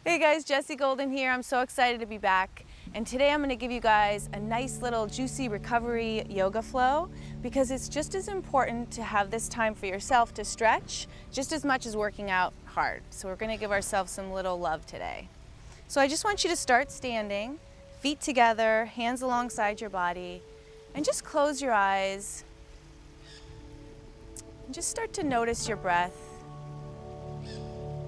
Hey guys, Jessie Golden here. I'm so excited to be back. And today I'm going to give you guys a nice little juicy recovery yoga flow because it's just as important to have this time for yourself to stretch just as much as working out hard. So we're going to give ourselves some little love today. So I just want you to start standing, feet together, hands alongside your body, and just close your eyes. And just start to notice your breath.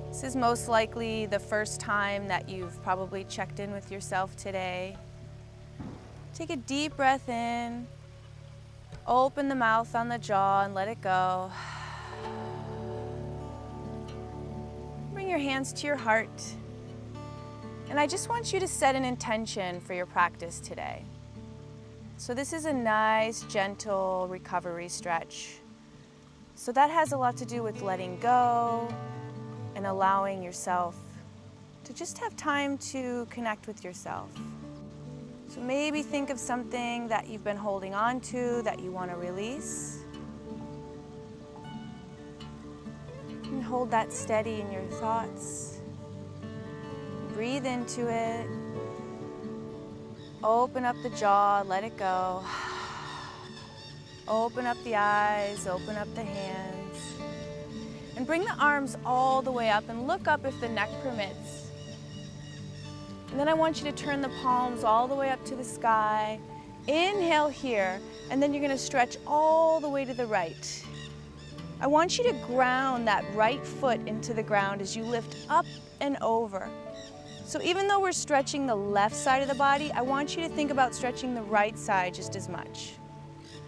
This is most likely the first time that you've probably checked in with yourself today. Take a deep breath in, open the mouth on the jaw and let it go. Bring your hands to your heart. And I just want you to set an intention for your practice today. So this is a nice, gentle recovery stretch. So that has a lot to do with letting go, and allowing yourself to just have time to connect with yourself. So maybe think of something that you've been holding on to that you want to release. And hold that steady in your thoughts. Breathe into it. Open up the jaw, let it go. Open up the eyes, open up the hands. And bring the arms all the way up and look up if the neck permits. And then I want you to turn the palms all the way up to the sky. Inhale here, and then you're going to stretch all the way to the right. I want you to ground that right foot into the ground as you lift up and over. So even though we're stretching the left side of the body, I want you to think about stretching the right side just as much.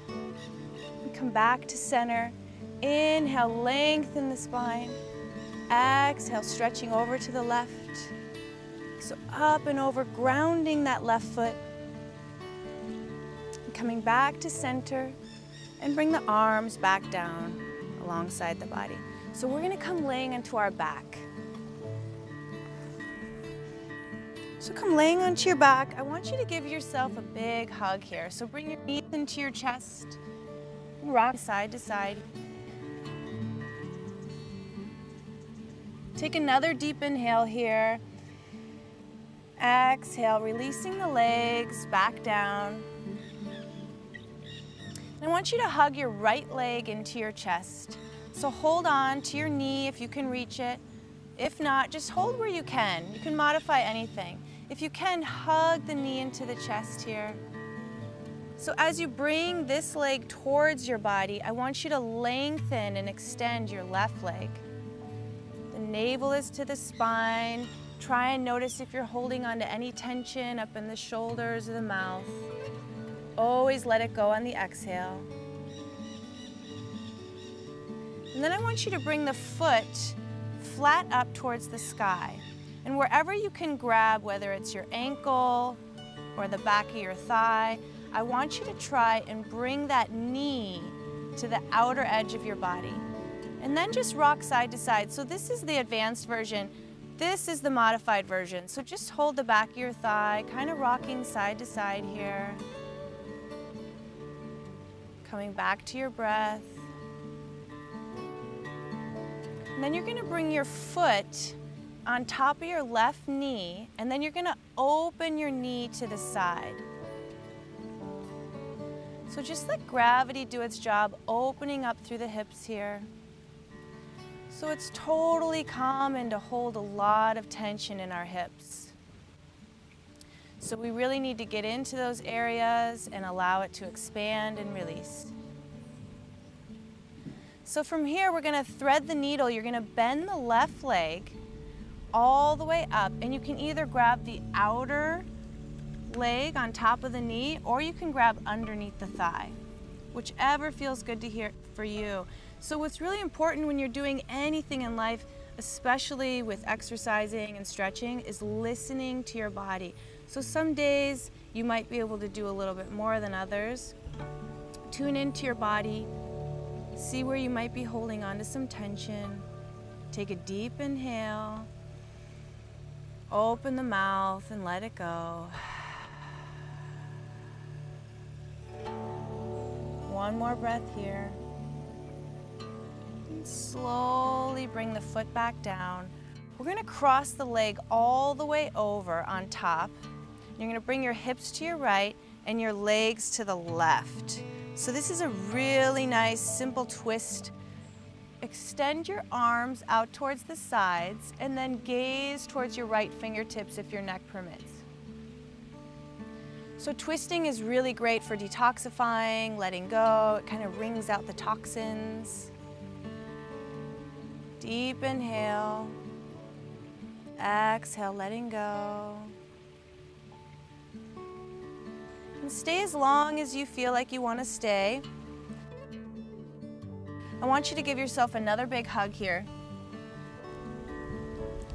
And come back to center. Inhale, lengthen the spine. Exhale, stretching over to the left. So up and over, grounding that left foot. And coming back to center and bring the arms back down alongside the body. So we're going to come laying onto our back. So come laying onto your back. I want you to give yourself a big hug here. So bring your knees into your chest. Rock side to side. Take another deep inhale here. Exhale, releasing the legs back down. And I want you to hug your right leg into your chest. So hold on to your knee if you can reach it. If not, just hold where you can. You can modify anything. If you can, hug the knee into the chest here. So as you bring this leg towards your body, I want you to lengthen and extend your left leg. The navel is to the spine. Try and notice if you're holding on to any tension up in the shoulders or the mouth. Always let it go on the exhale. And then I want you to bring the foot flat up towards the sky. And wherever you can grab, whether it's your ankle or the back of your thigh, I want you to try and bring that knee to the outer edge of your body. And then just rock side to side. So this is the advanced version. This is the modified version. So just hold the back of your thigh, kind of rocking side to side here. Coming back to your breath. And then you're going to bring your foot on top of your left knee, and then you're going to open your knee to the side. So just let gravity do its job, opening up through the hips here. So it's totally common to hold a lot of tension in our hips. So we really need to get into those areas and allow it to expand and release. So from here, we're going to thread the needle. You're going to bend the left leg all the way up, and you can either grab the outer leg on top of the knee, or you can grab underneath the thigh, whichever feels good to hear for you. So what's really important when you're doing anything in life, especially with exercising and stretching, is listening to your body. So some days you might be able to do a little bit more than others. Tune into your body, see where you might be holding on to some tension. Take a deep inhale, open the mouth and let it go. One more breath here. And slowly bring the foot back down. We're going to cross the leg all the way over on top. You're going to bring your hips to your right and your legs to the left. So this is a really nice, simple twist. Extend your arms out towards the sides and then gaze towards your right fingertips if your neck permits. So twisting is really great for detoxifying, letting go. It kind of wrings out the toxins. Deep inhale. Exhale, letting go. And stay as long as you feel like you want to stay. I want you to give yourself another big hug here.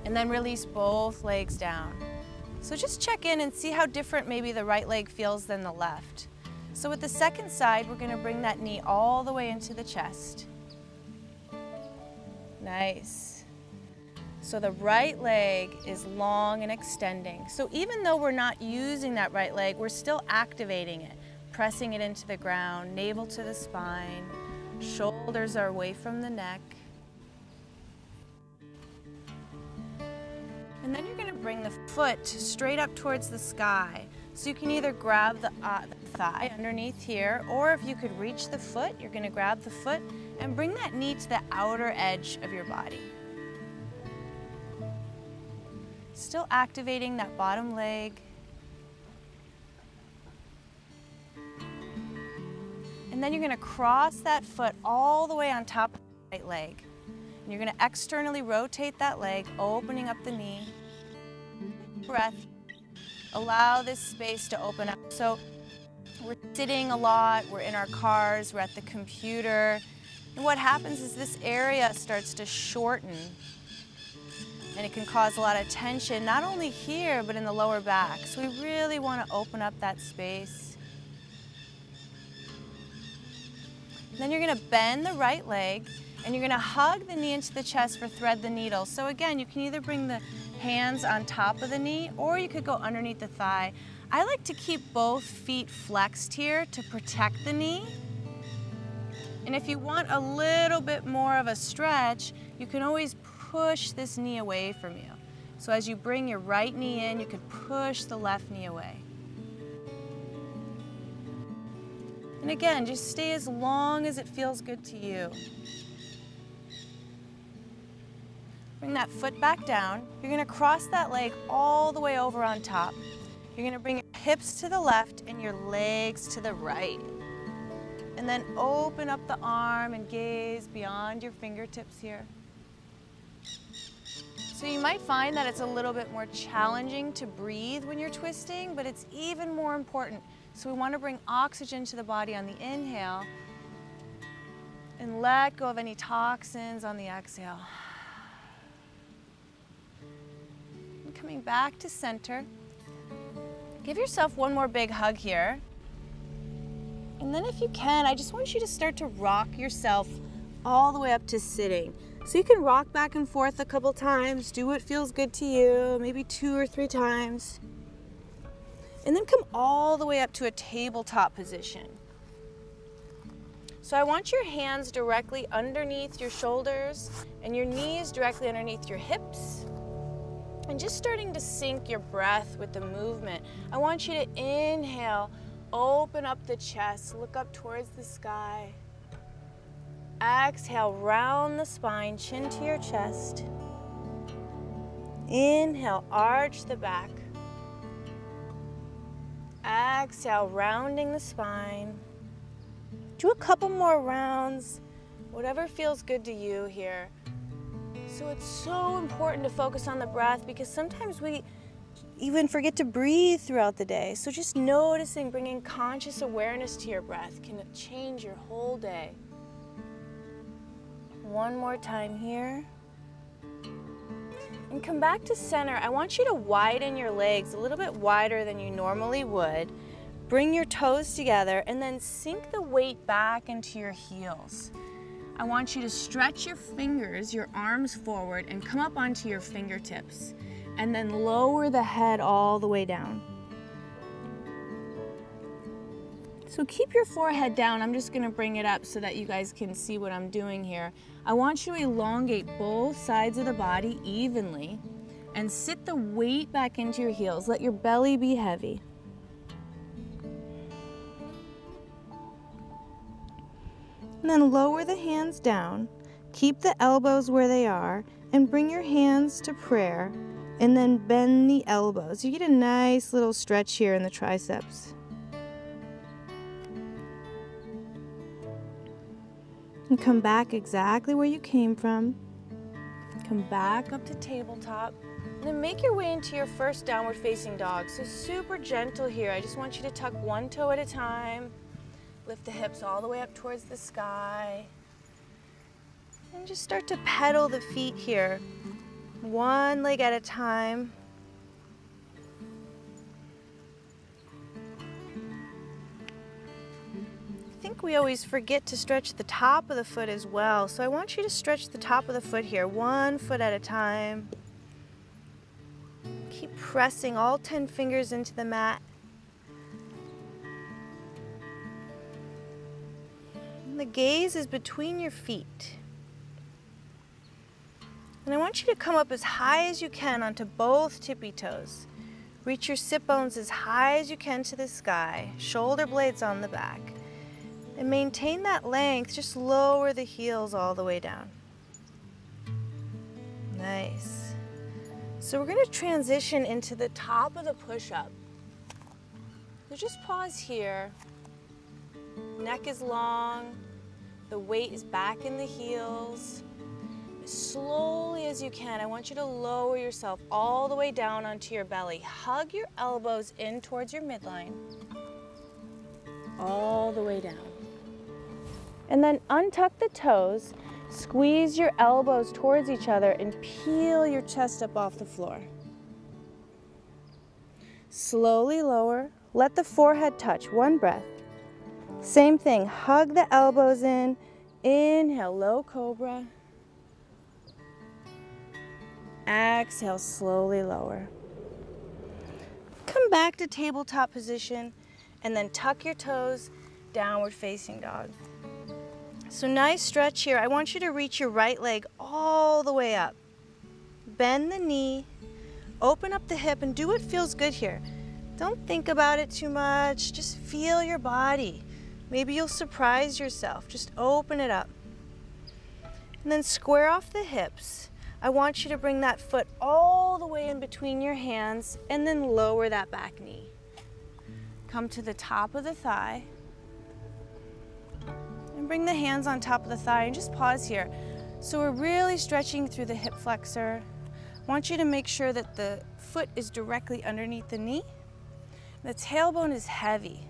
And then release both legs down. So just check in and see how different maybe the right leg feels than the left. So with the second side, we're going to bring that knee all the way into the chest. Nice. So the right leg is long and extending. So even though we're not using that right leg, we're still activating it, pressing it into the ground, navel to the spine, shoulders are away from the neck. And then you're going to bring the foot straight up towards the sky. So you can either grab the thigh underneath here, or if you could reach the foot, you're going to grab the foot and bring that knee to the outer edge of your body. Still activating that bottom leg. And then you're going to cross that foot all the way on top of the right leg. And you're going to externally rotate that leg, opening up the knee. Breath. Allow this space to open up. So we're sitting a lot, we're in our cars, we're at the computer. And what happens is this area starts to shorten. And it can cause a lot of tension, not only here, but in the lower back. So we really want to open up that space. And then you're going to bend the right leg, and you're going to hug the knee into the chest for thread the needle. So again, you can either bring the hands on top of the knee, or you could go underneath the thigh. I like to keep both feet flexed here to protect the knee. And if you want a little bit more of a stretch, you can always push this knee away from you. So as you bring your right knee in, you could push the left knee away. And again, just stay as long as it feels good to you. Bring that foot back down. You're going to cross that leg all the way over on top. You're going to bring your hips to the left and your legs to the right. And then open up the arm and gaze beyond your fingertips here. So you might find that it's a little bit more challenging to breathe when you're twisting, but it's even more important. So we want to bring oxygen to the body on the inhale and let go of any toxins on the exhale. And coming back to center. Give yourself one more big hug here. And then if you can, I just want you to start to rock yourself all the way up to sitting. So you can rock back and forth a couple times, do what feels good to you, maybe 2 or 3 times. And then come all the way up to a tabletop position. So I want your hands directly underneath your shoulders and your knees directly underneath your hips. And just starting to sync your breath with the movement. I want you to inhale, open up the chest, look up towards the sky. Exhale, round the spine, chin to your chest. Inhale, arch the back. Exhale, rounding the spine. Do a couple more rounds, whatever feels good to you here. So it's so important to focus on the breath because sometimes we even forget to breathe throughout the day. So just noticing, bringing conscious awareness to your breath can change your whole day. One more time here. And come back to center. I want you to widen your legs a little bit wider than you normally would. Bring your toes together and then sink the weight back into your heels. I want you to stretch your fingers, your arms forward, and come up onto your fingertips. And then lower the head all the way down. So keep your forehead down. I'm just gonna bring it up so that you guys can see what I'm doing here. I want you to elongate both sides of the body evenly and sit the weight back into your heels. Let your belly be heavy. And then lower the hands down, keep the elbows where they are, and bring your hands to prayer, and then bend the elbows. You get a nice little stretch here in the triceps. And come back exactly where you came from. Come back up to tabletop. And then make your way into your first downward facing dog. So super gentle here. I just want you to tuck one toe at a time. Lift the hips all the way up towards the sky. And just start to pedal the feet here. One leg at a time. I think we always forget to stretch the top of the foot as well. So I want you to stretch the top of the foot here, 1 foot at a time. Keep pressing all 10 fingers into the mat. And the gaze is between your feet. And I want you to come up as high as you can onto both tippy toes. Reach your sit bones as high as you can to the sky, shoulder blades on the back. And maintain that length, just lower the heels all the way down. Nice. So we're gonna transition into the top of the push-up. So just pause here. Neck is long, the weight is back in the heels. As slowly as you can, I want you to lower yourself all the way down onto your belly. Hug your elbows in towards your midline. All the way down. And then untuck the toes, squeeze your elbows towards each other, and peel your chest up off the floor. Slowly lower, let the forehead touch, 1 breath. Same thing, hug the elbows in, inhale, low cobra. Exhale, slowly lower. Come back to tabletop position, and then tuck your toes, downward facing dog. So nice stretch here. I want you to reach your right leg all the way up. Bend the knee, open up the hip, and do what feels good here. Don't think about it too much, just feel your body. Maybe you'll surprise yourself, just open it up. And then square off the hips. I want you to bring that foot all the way in between your hands and then lower that back knee. Come to the top of the thigh. And bring the hands on top of the thigh and just pause here. So we're really stretching through the hip flexor. I want you to make sure that the foot is directly underneath the knee. The tailbone is heavy.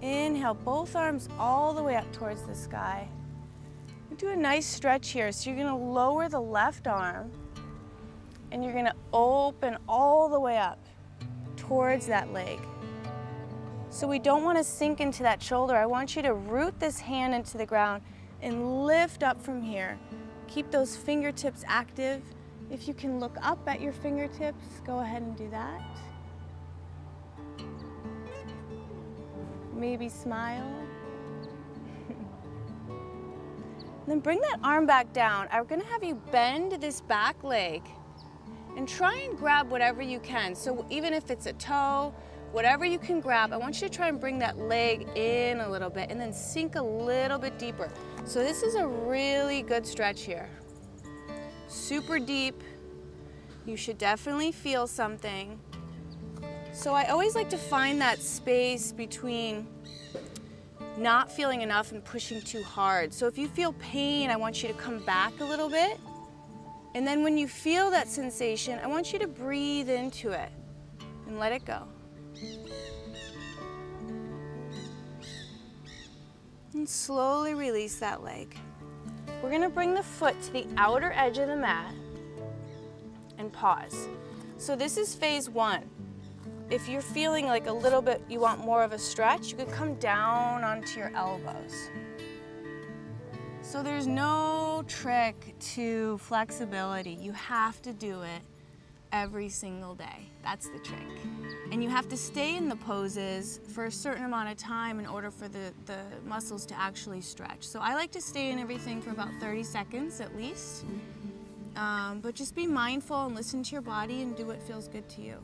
Inhale, both arms all the way up towards the sky. Do a nice stretch here. So you're gonna lower the left arm and you're gonna open all the way up towards that leg. So we don't want to sink into that shoulder. I want you to root this hand into the ground and lift up from here. Keep those fingertips active. If you can look up at your fingertips, go ahead and do that. Maybe smile. Then bring that arm back down. I'm going to have you bend this back leg and try and grab whatever you can. So even if it's a toe, whatever you can grab, I want you to try and bring that leg in a little bit and then sink a little bit deeper. So this is a really good stretch here. Super deep. You should definitely feel something. So I always like to find that space between not feeling enough and pushing too hard. So if you feel pain, I want you to come back a little bit. And then when you feel that sensation, I want you to breathe into it and let it go. And slowly release that leg. We're going to bring the foot to the outer edge of the mat and pause. So this is phase 1. If you're feeling like a little bit, you want more of a stretch, you could come down onto your elbows. So there's no trick to flexibility. You have to do it every single day. That's the trick. And you have to stay in the poses for a certain amount of time in order for the muscles to actually stretch. So I like to stay in everything for about 30 seconds at least. But just be mindful and listen to your body and do what feels good to you.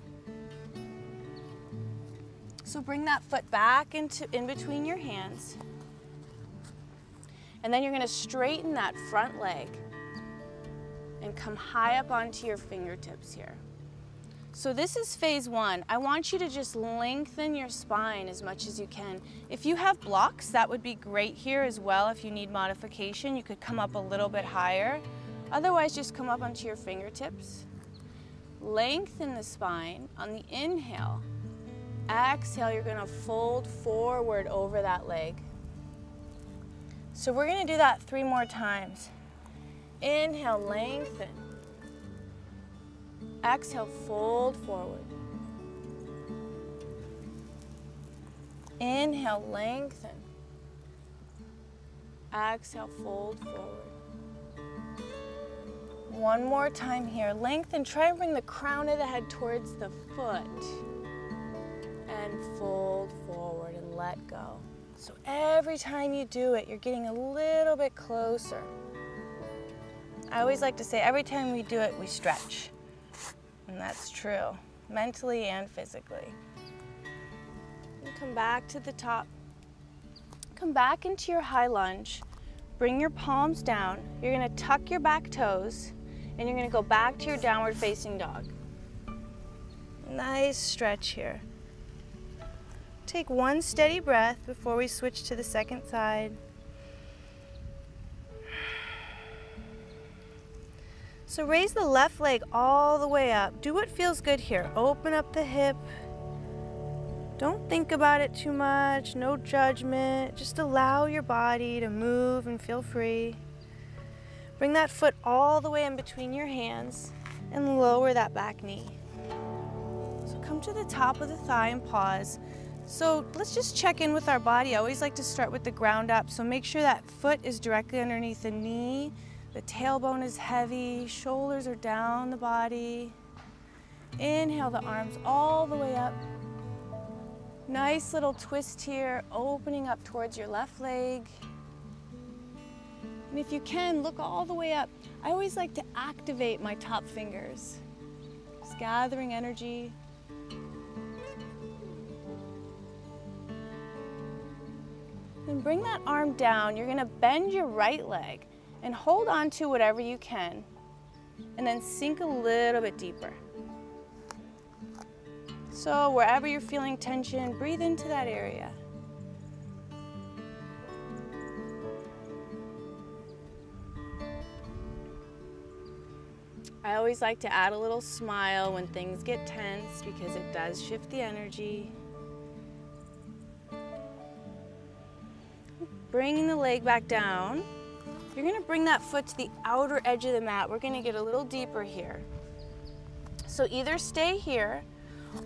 So bring that foot back in between your hands. And then you're going to straighten that front leg and come high up onto your fingertips here. So this is phase one. I want you to just lengthen your spine as much as you can. If you have blocks, that would be great here as well. If you need modification, you could come up a little bit higher. Otherwise, just come up onto your fingertips. Lengthen the spine on the inhale. Exhale, you're going to fold forward over that leg. So we're going to do that 3 more times. Inhale, lengthen. Exhale, fold forward. Inhale, lengthen. Exhale, fold forward. One more time here. Lengthen. Try and bring the crown of the head towards the foot. And fold forward and let go. So every time you do it, you're getting a little bit closer. I always like to say every time we do it, we stretch. And that's true, mentally and physically. And come back to the top. Come back into your high lunge. Bring your palms down. You're going to tuck your back toes, and you're going to go back to your downward facing dog. Nice stretch here. Take one steady breath before we switch to the second side. So raise the left leg all the way up. Do what feels good here. Open up the hip. Don't think about it too much. No judgment. Just allow your body to move and feel free. Bring that foot all the way in between your hands and lower that back knee. So come to the top of the thigh and pause. So let's just check in with our body. I always like to start with the ground up. So make sure that foot is directly underneath the knee. The tailbone is heavy. Shoulders are down the body. Inhale the arms all the way up. Nice little twist here, opening up towards your left leg. And if you can, look all the way up. I always like to activate my top fingers. Just gathering energy. Then bring that arm down. You're going to bend your right leg and hold on to whatever you can. And then sink a little bit deeper. So wherever you're feeling tension, breathe into that area. I always like to add a little smile when things get tense because it does shift the energy. Bringing the leg back down. You're going to bring that foot to the outer edge of the mat. We're going to get a little deeper here. So either stay here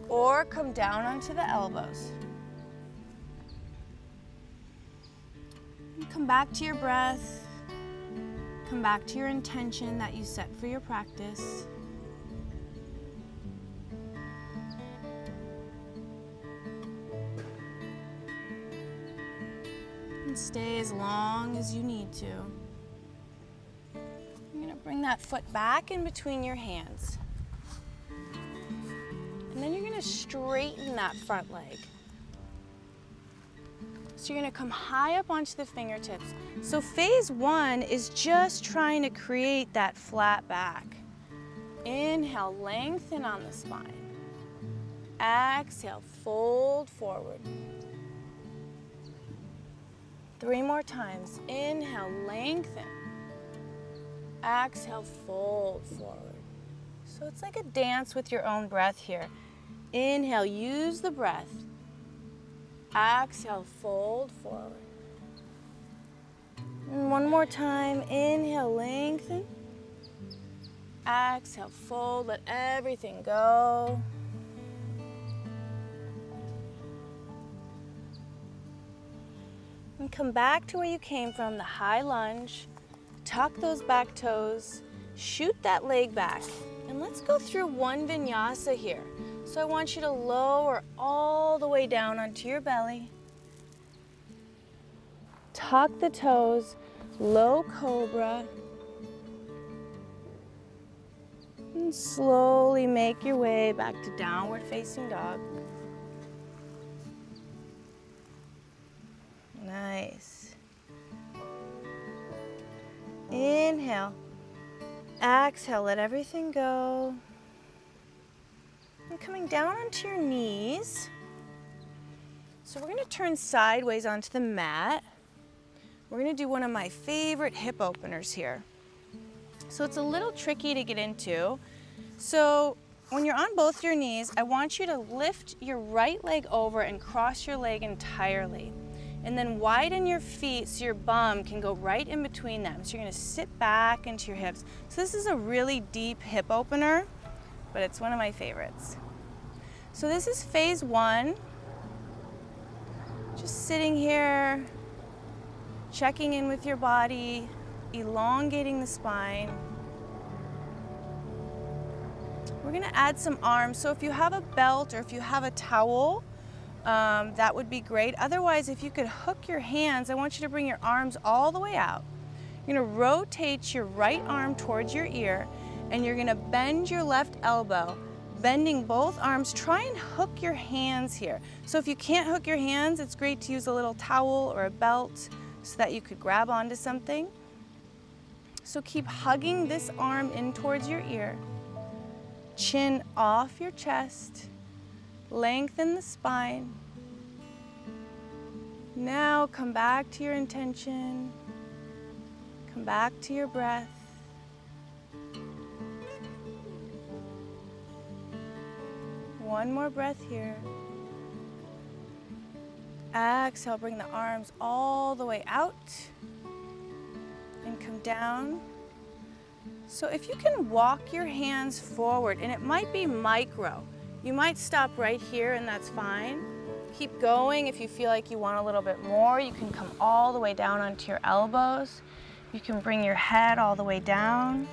or come down onto the elbows. And come back to your breath. Come back to your intention that you set for your practice. And stay as long as you need to. You're going to bring that foot back in between your hands. And then you're going to straighten that front leg. So you're going to come high up onto the fingertips. So phase one is just trying to create that flat back. Inhale, lengthen on the spine. Exhale, fold forward. 3 more times. Inhale, lengthen. Exhale, fold forward. So it's like a dance with your own breath here. Inhale, use the breath. Exhale, fold forward. And one more time. Inhale, lengthen. Exhale, fold. Let everything go. And come back to where you came from, the high lunge. Tuck those back toes. Shoot that leg back. And let's go through one vinyasa here. So I want you to lower all the way down onto your belly. Tuck the toes, low cobra. And slowly make your way back to downward facing dog. Nice. Inhale. Exhale, let everything go. And coming down onto your knees. So we're going to turn sideways onto the mat. We're going to do one of my favorite hip openers here. So it's a little tricky to get into. So when you're on both your knees, I want you to lift your right leg over and cross your leg entirely. And then widen your feet so your bum can go right in between them. So you're going to sit back into your hips. So this is a really deep hip opener, but it's one of my favorites. So this is phase one. Just sitting here, checking in with your body, elongating the spine. We're going to add some arms. So if you have a belt or if you have a towel, that would be great. Otherwise, if you could hook your hands, I want you to bring your arms all the way out. You're going to rotate your right arm towards your ear, and you're going to bend your left elbow, bending both arms. Try and hook your hands here. So if you can't hook your hands, it's great to use a little towel or a belt so that you could grab onto something. So keep hugging this arm in towards your ear. Chin off your chest. Lengthen the spine. Now come back to your intention. Come back to your breath. One more breath here. Exhale, bring the arms all the way out and come down. So if you can walk your hands forward, and it might be micro, you might stop right here and that's fine. Keep going. If you feel like you want a little bit more, you can come all the way down onto your elbows. You can bring your head all the way down.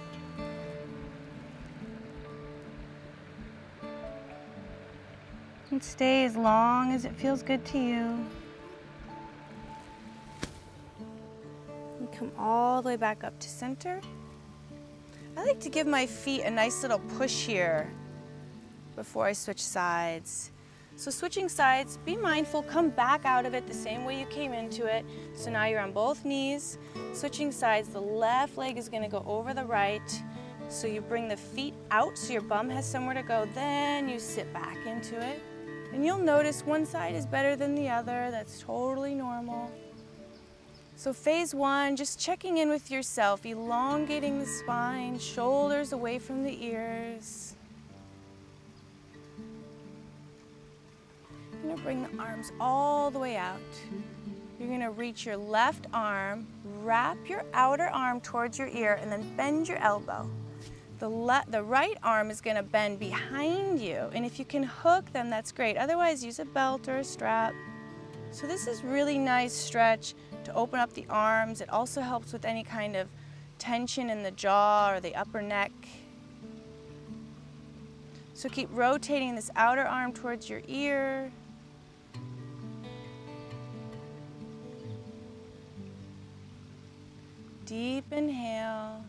And stay as long as it feels good to you. And come all the way back up to center. I like to give my feet a nice little push here before I switch sides. So switching sides, be mindful, come back out of it the same way you came into it. So now you're on both knees. Switching sides, the left leg is going to go over the right. So you bring the feet out so your bum has somewhere to go. Then you sit back into it. And you'll notice one side is better than the other. That's totally normal. So phase one, just checking in with yourself, elongating the spine, shoulders away from the ears. You're gonna bring the arms all the way out. You're gonna reach your left arm, wrap your outer arm towards your ear, and then bend your elbow. The right arm is gonna bend behind you, and if you can hook them, that's great. Otherwise, use a belt or a strap. So this is really nice stretch to open up the arms. It also helps with any kind of tension in the jaw or the upper neck. So keep rotating this outer arm towards your ear. Deep inhale.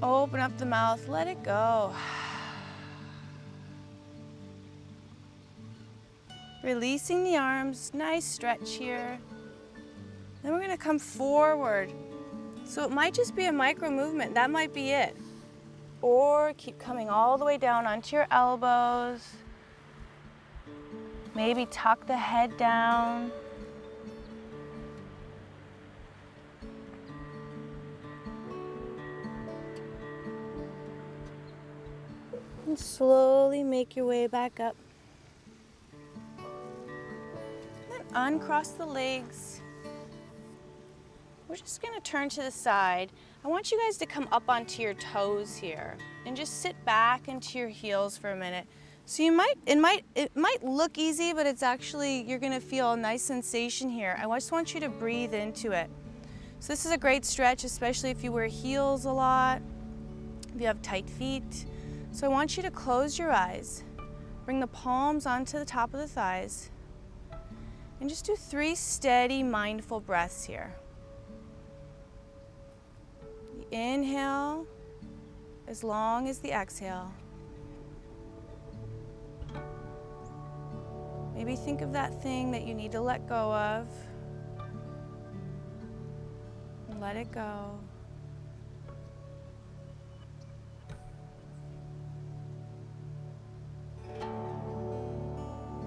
Open up the mouth, let it go. Releasing the arms, nice stretch here. Then we're gonna come forward. So it might just be a micro movement, that might be it. Or keep coming all the way down onto your elbows. Maybe tuck the head down. And slowly make your way back up. Then uncross the legs. We're just gonna turn to the side. I want you guys to come up onto your toes here and just sit back into your heels for a minute. So it might look easy, but it's actually, you're gonna feel a nice sensation here. I just want you to breathe into it. So this is a great stretch, especially if you wear heels a lot. if you have tight feet. So I want you to close your eyes, bring the palms onto the top of the thighs, and just do 3 steady, mindful breaths here. The inhale as long as the exhale. Maybe think of that thing that you need to let go of, and let it go.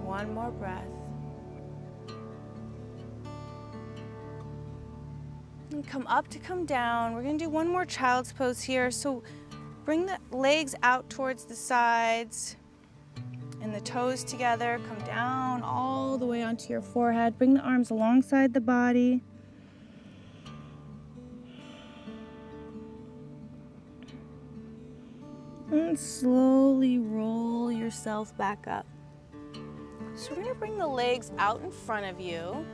One more breath. And come up to come down. We're going to do one more child's pose here. So bring the legs out towards the sides and the toes together. Come down all the way onto your forehead. Bring the arms alongside the body. And slowly roll yourself back up. So we're going to bring the legs out in front of you.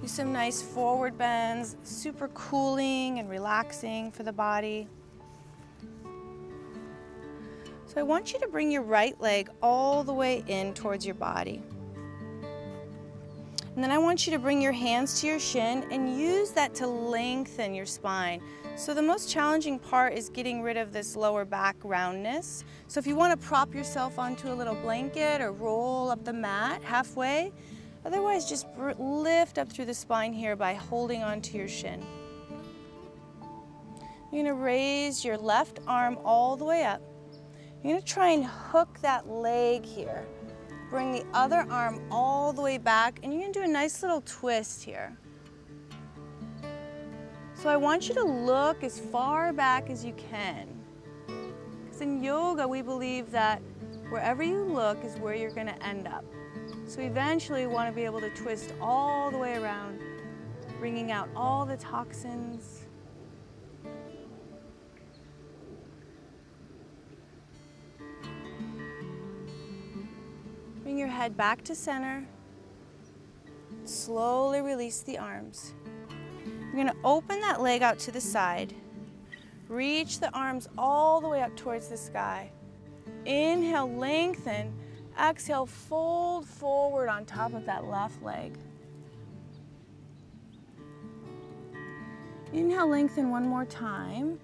Do some nice forward bends, super cooling and relaxing for the body. So I want you to bring your right leg all the way in towards your body. And then I want you to bring your hands to your shin and use that to lengthen your spine. So the most challenging part is getting rid of this lower back roundness. So if you want to prop yourself onto a little blanket or roll up the mat halfway, otherwise just lift up through the spine here by holding onto your shin. You're going to raise your left arm all the way up. You're going to try and hook that leg here. Bring the other arm all the way back, and you're going to do a nice little twist here. So I want you to look as far back as you can. Because in yoga, we believe that wherever you look is where you're going to end up. So eventually, you want to be able to twist all the way around, bringing out all the toxins. Bring your head back to center. Slowly release the arms. You're going to open that leg out to the side. Reach the arms all the way up towards the sky. Inhale, lengthen. Exhale, fold forward on top of that left leg. Inhale, lengthen one more time.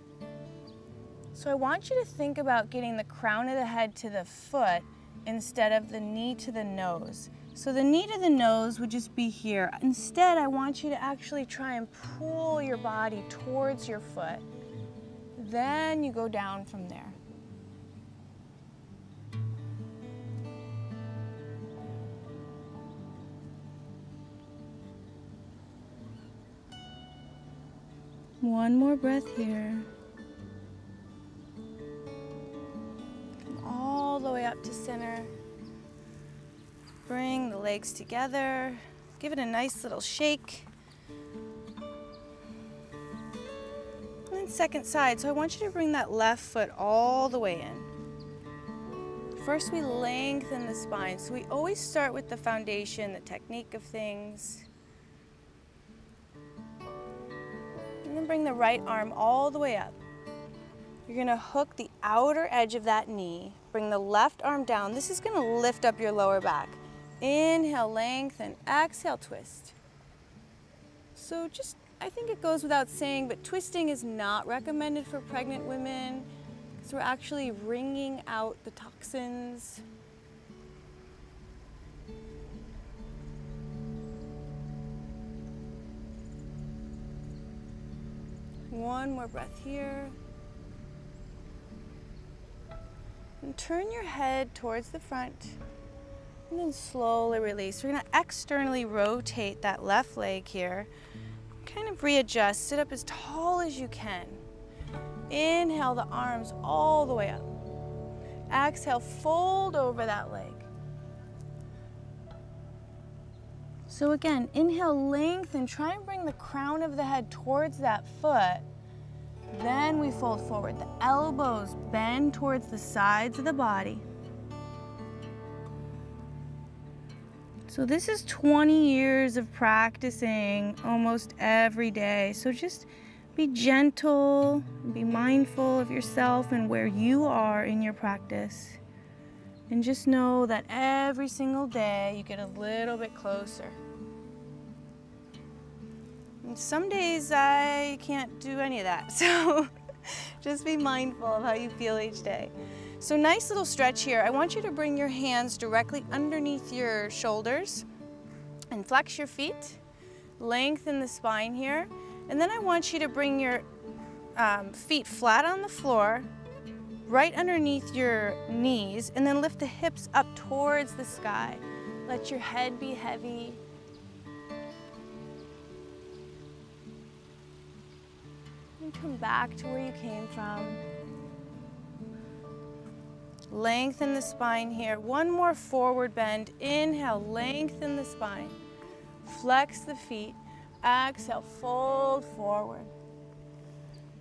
So I want you to think about getting the crown of the head to the foot instead of the knee to the nose. So the knee to the nose would just be here. Instead, I want you to actually try and pull your body towards your foot. Then you go down from there. One more breath here. Come all the way up to center. Bring the legs together. Give it a nice little shake. And then second side. So I want you to bring that left foot all the way in. First, we lengthen the spine. So we always start with the foundation, the technique of things. And then bring the right arm all the way up. You're going to hook the outer edge of that knee. Bring the left arm down. This is going to lift up your lower back. Inhale, lengthen. Exhale, twist. So just, I think it goes without saying, but twisting is not recommended for pregnant women because we're actually wringing out the toxins. One more breath here. And turn your head towards the front. And then slowly release. We're going to externally rotate that left leg here. Kind of readjust. Sit up as tall as you can. Inhale the arms all the way up. Exhale, fold over that leg. So again, inhale, lengthen. Try and bring the crown of the head towards that foot. Then we fold forward. The elbows bend towards the sides of the body. So this is 20 years of practicing almost every day. So just Be gentle, be mindful of yourself and where you are in your practice. And just know that every single day you get a little bit closer. And some days I can't do any of that, so just be mindful of how you feel each day. So nice little stretch here. I want you to bring your hands directly underneath your shoulders and flex your feet. Lengthen the spine here. And then I want you to bring your feet flat on the floor, right underneath your knees, and then lift the hips up towards the sky. Let your head be heavy. And come back to where you came from. Lengthen the spine here. One more forward bend. Inhale, lengthen the spine. Flex the feet. Exhale, fold forward.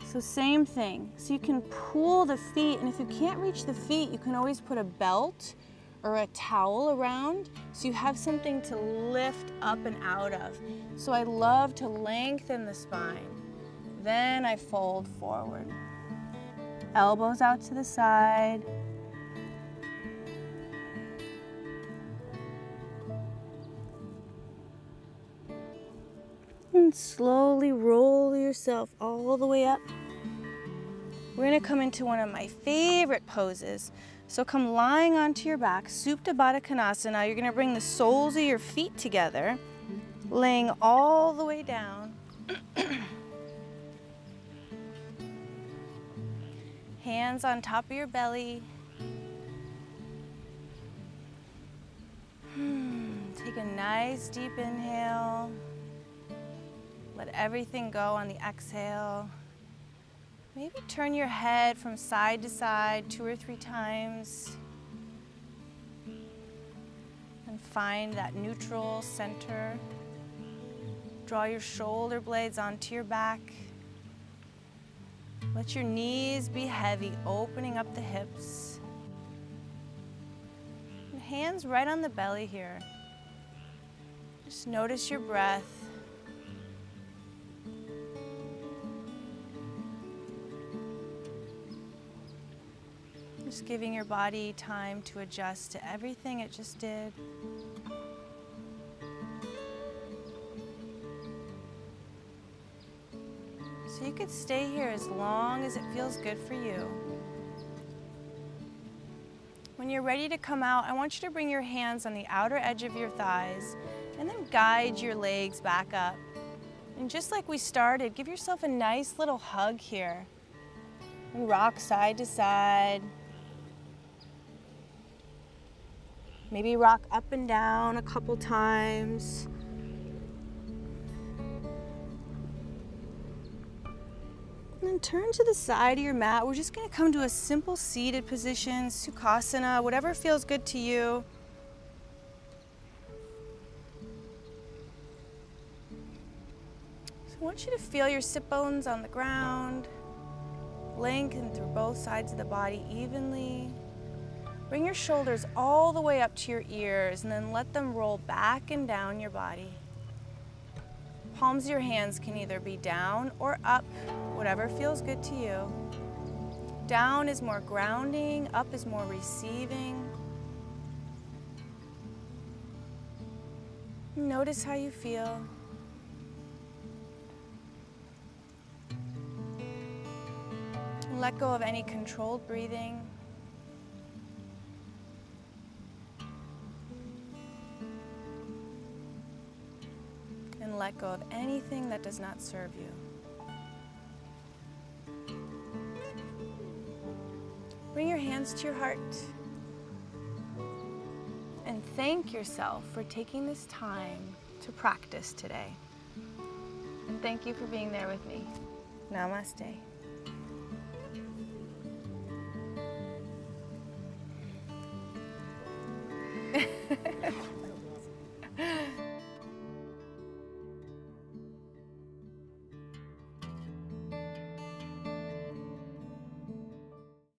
So same thing. So you can pull the feet, and if you can't reach the feet, you can always put a belt or a towel around so you have something to lift up and out of. So I love to lengthen the spine. Then I fold forward. Elbows out to the side. And slowly roll yourself all the way up. We're gonna come into one of my favorite poses. So come lying onto your back, Supta Baddha Konasana. You're gonna bring the soles of your feet together, laying all the way down. Hands on top of your belly. Take a nice deep inhale. Let everything go on the exhale. Maybe turn your head from side to side 2 or 3 times. And find that neutral center. Draw your shoulder blades onto your back. Let your knees be heavy, opening up the hips. And hands right on the belly here. Just notice your breath. Just giving your body time to adjust to everything it just did. So you could stay here as long as it feels good for you. When you're ready to come out, I want you to bring your hands on the outer edge of your thighs and then guide your legs back up. And just like we started, give yourself a nice little hug here. And rock side to side. Maybe rock up and down a couple times. And then turn to the side of your mat. We're just going to come to a simple seated position, Sukhasana, whatever feels good to you. So I want you to feel your sit bones on the ground. Lengthen through both sides of the body evenly. Bring your shoulders all the way up to your ears and then let them roll back and down your body. Palms of your hands can either be down or up, whatever feels good to you. Down is more grounding, up is more receiving. Notice how you feel. Let go of any controlled breathing. And let go of anything that does not serve you. Bring your hands to your heart and thank yourself for taking this time to practice today. And thank you for being there with me. Namaste.